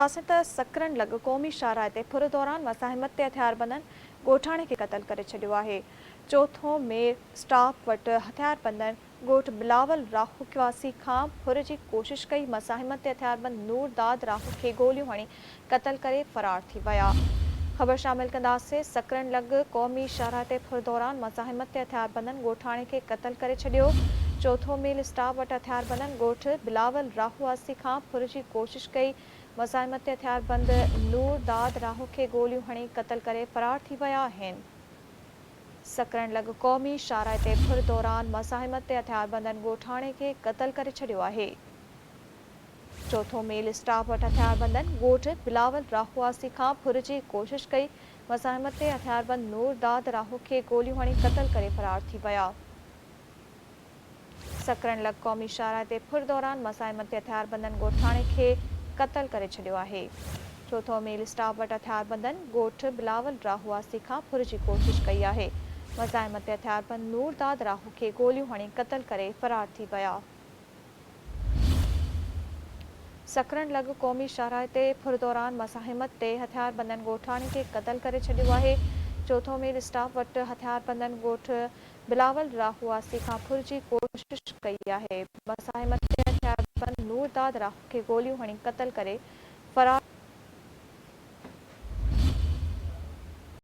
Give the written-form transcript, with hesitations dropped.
सकरन लॻ क़ौमी शाहराह ते फुर दौरान मज़ाहिमत ते हथियारबंदनि ॻोठाणे खे क़तल करे छॾियो आहे। चौथों में स्टाफ वटि हथियारबंदनि ॻोठ बिलावल राहु क्वासी खां फुर जी कोशिश कई। मज़ाहिमत ते हथियारबंद नूर दाद राहु खे गोलियूं हणी क़तल करे फ़रार थी विया। ख़बर शामिल कंदासीं। सकरन लॻ क़ौमी शाहराह ते फुर दौरान मज़ाहिमत ते हथियारबंदनि ॻोठाणे खे क़तल करे छॾियो। चौथों मील स्टाफ वटि हथियारबंदनि ॻोठ बिलावल राहुआसी खां फुर जी कोशिश कई। मज़ाहिमत ते हथियारबंद नूर दाद राहु खे गोलियूं हणी क़तल करे फ़रार थी विया आहिनि। सकरन लॻ क़ौमी शाहराह ते फुर दौरान मज़ाहिमत ते हथियारबंदनि ॻोठाणे खे क़तल करे छॾियो आहे। चौथों मील स्टाफ वटि हथियारबंदनि ॻोठ बिलावल राहुआसी खां फुर जी कोशिश कई। मज़ाहिमत ते हथियारबंद नूर दाद राहु खे गोलियूं हणी क़तल करे फ़रार थी विया। सकरन लॻ क़ौमी शाहराह ते फुर दौरान मज़ाहिमत ते हथियारबंदनि ॻोठाणे खे क़तल करे छॾियो आहे। चौथों मील स्टाफ वटि हथियारबंदनि ॻोठ बिलावल राहुआसी खां फुर जी कोशिश कई आहे। मज़ाहिमत ते हथियारबंद नूर दाद राहु खे गोलियूं हणी क़तल करे फ़रार थी विया। सकरन लॻ क़ौमी शाहराह ते फुर दौरान मज़ाहिमत ते हथियारबंदनि ॻोठाणे खे क़तल करे छॾियो आहे। चौथों मील स्टाफ वटि हथियारबंदनि ॻोठ बिलावल राहुआसी खां फुर जी कोशिश कई आहे। मज़ाहिमत ते हथियारबंद नूर दाद राहु खे गोलियूं हणी क़तल करे फ़रार